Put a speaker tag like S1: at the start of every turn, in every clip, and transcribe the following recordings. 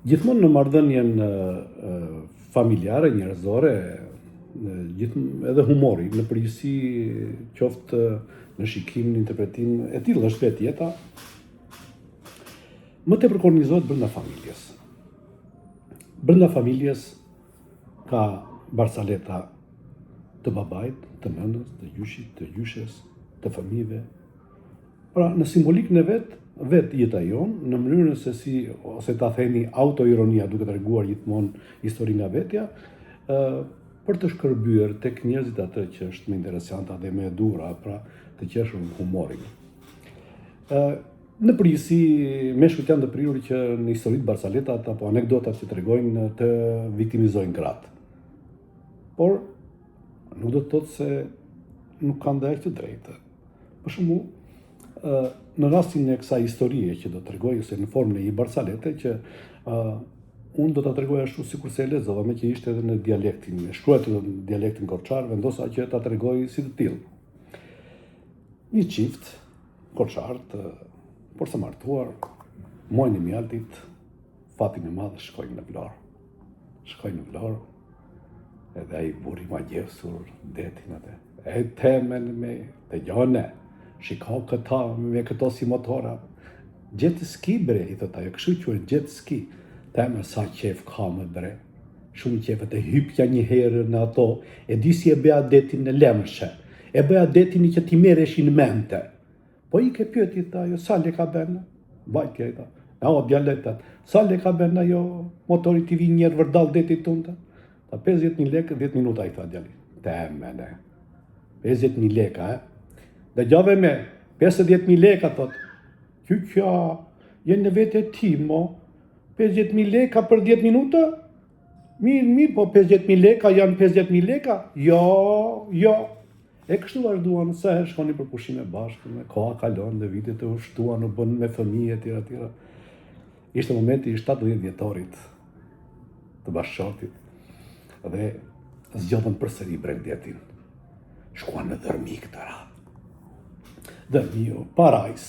S1: Gjithmonë në marrëdhënien familjare, njerëzore, edhe humori, në përgjithësi qoftë në shikim, në interpretim, e tillë është vetë jeta, më tepër kornizohet brenda familjes. Brenda familjes ka barsaleta të babait, të nënës, të gjyshit, të gjyshes, të fëmijëve. Pra, në simbolikën e vetë jeta jonë, në mënyrën se si, ose ta themi autoironia, duke treguar gjithmonë histori nga vetja, për të shkërbyer tek njerëzit atë që është më interesante dhe më e dura, pra të qeshur humorin. Në përgjithësi, meshkujt janë të prirur që në historitë barsaletat apo anekdotat që tregojnë të viktimizojnë gratë. Por nuk do të thotë se nuk kanë dhe këtë drejtë. Për shembull, në rastin e kësaj historie që do të tregoj, ose në formën e një barsalete, që unë do ta tregoj ashtu sikur se e lexova, me që ishte edhe në dialektin, e shkruar në dialektin korçar, vendosa që ta tregoj si të tillë. Një çift korçart, por së martuar, muajin e mjaltit, fatin e madh shkojnë në Vlorë. Shkojnë në Vlorë, edhe ai burri ma gjefsur, detin atë. E temen me të gjone, shiko këta me këto si motora. Jet ski bre, i thot ajo, kështu quhet jet ski. Temen sa qef ka më bre. Shumë qef, të hypja një herë në ato, e di si e bëja detin në lemshe. E bëja detin që ti merreshin mente. Po i ke pyeti ajo, sa le ka bën? Vajtja i tha. Djaletat. Sa le ka bën ajo motori ti vi njerë vërdall detit tunta? Ta 50.000 lekë, 10 minuta i tha djali. Temene. 50.000 lekë, Dhe gjave me, 50.000 lekë, thot. Kyqa, jenë në vete ti, mo. 50.000 lekë për 10 minuta? Mirë, po 50.000 lekë janë 50.000 lekë? Jo. E kështu vazhduan, sa herë shkoni për pushime bashkë, me koha kalon dhe vitet të ushtuan, u bën me fëmijë etj. Ishte momenti i 70 vjetorit të bashkëshortit dhe zgjodhen përsëri bregdetin. Shkuan në dërmi këtë radhë. Dërmi, parajs.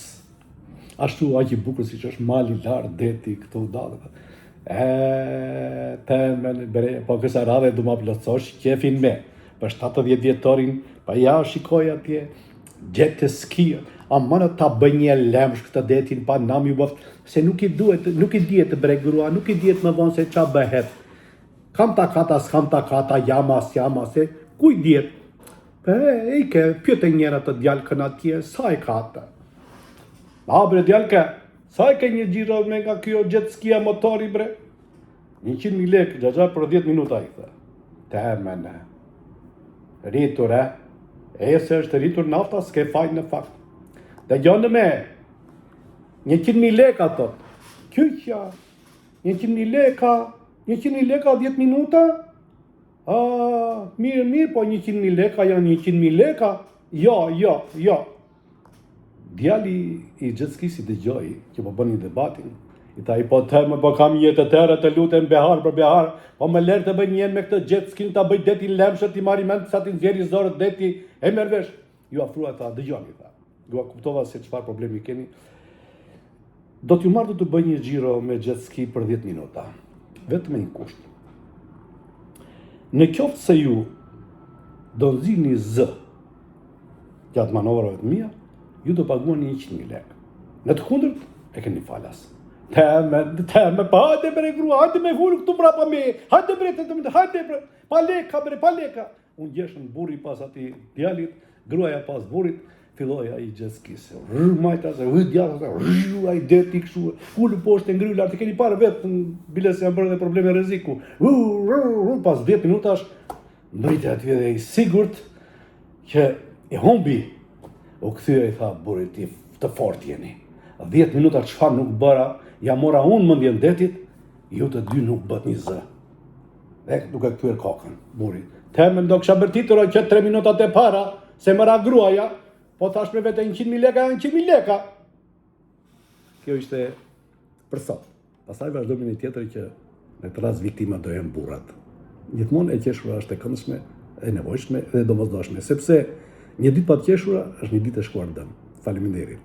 S1: Ashtu aq i bukur siç është mali lart, deti këtu dalë. Temen bre, po kësa radhe du ma plotësosh qefin me. Për 70 vjetorin, pa ja shikoj atje, jet ski, a mëna ta bëj një lemsh këtë detin pa nam ju bëft, se nuk i dihet bre grua, nuk i dihet më vonë se qa bëhet. Kam ta kata, s'kam ta kata, jama, se ku i dihet? I ke pyete njëra të djalkën atje, sa e kata? Bre djalke, sa e ke një gjiro me nga kjo jet skia motori bre? 100.000 lekë, gjagja për 10 minuta i thë. Temene. Rritur, e se është rritur nafta, s'ke fajnë në fakt. Dhe gjonë me, 100.000 leka, thot. Kyqja, 100.000 leka, 10 minuta? Mirë, po 100.000 leka janë 100.000 leka? Jo. Djali i xhetskisi dëgjoi që po bënin debatin. I tha, po tërmë, po kam jetë të tërë, të lutem behar për behar, po më lërë të bëj njën me këtë xhetskin, të bëj detin lemshë, ti marri mend sa ti nxjerri zorët deti, e mervesh. Ju afrua, tha, dëgjoni, tha. Ju kuptova se çfarë problemi keni. Do t'ju marrë të bëj një xhiro me xhetski për 10 minuta. Vetëm një kusht. Në qoftë se ju do nxirrni z gjatë manovrave të mia, ju do paguani 100.000 lekë. Në të kundërt, e keni falas. Teme, pa hajde bre grua, hajde me hullu këtu mrapa me, hajde bre, pa leka. Unë gjeshën burri pas ati djalit, gruaja pas burrit, filloja i xhetskisë. Majta se, djata se, ai deti kështu, ullu poshtë ngry lart, keni parë vetë, bile se janë bërë dhe probleme rreziku. Pas 10 minutash, ndrite atje dhe i sigurt që e humbi. U kthye i tha burrit, të fort jeni. 10 minuta çfarë nuk bëra, ja mora unë mendjen detit, ju të dy nuk bët një zë. Dhe duke kthyer kokën, burri. Temën do kisha bërtitur që 3 minutat e para, se mëra gruaja, po thash me vete 100.000 leka, 100.000 leka. Kjo ishte për sot. Pastaj vazhdojmë një tjetër që në të rast viktima do jenë burrat. Gjithmonë e qeshura është e këndshme, e nevojshme dhe domosdoshme, sepse një ditë pa të qeshura është një ditë e shkuar dëm. Faleminderit.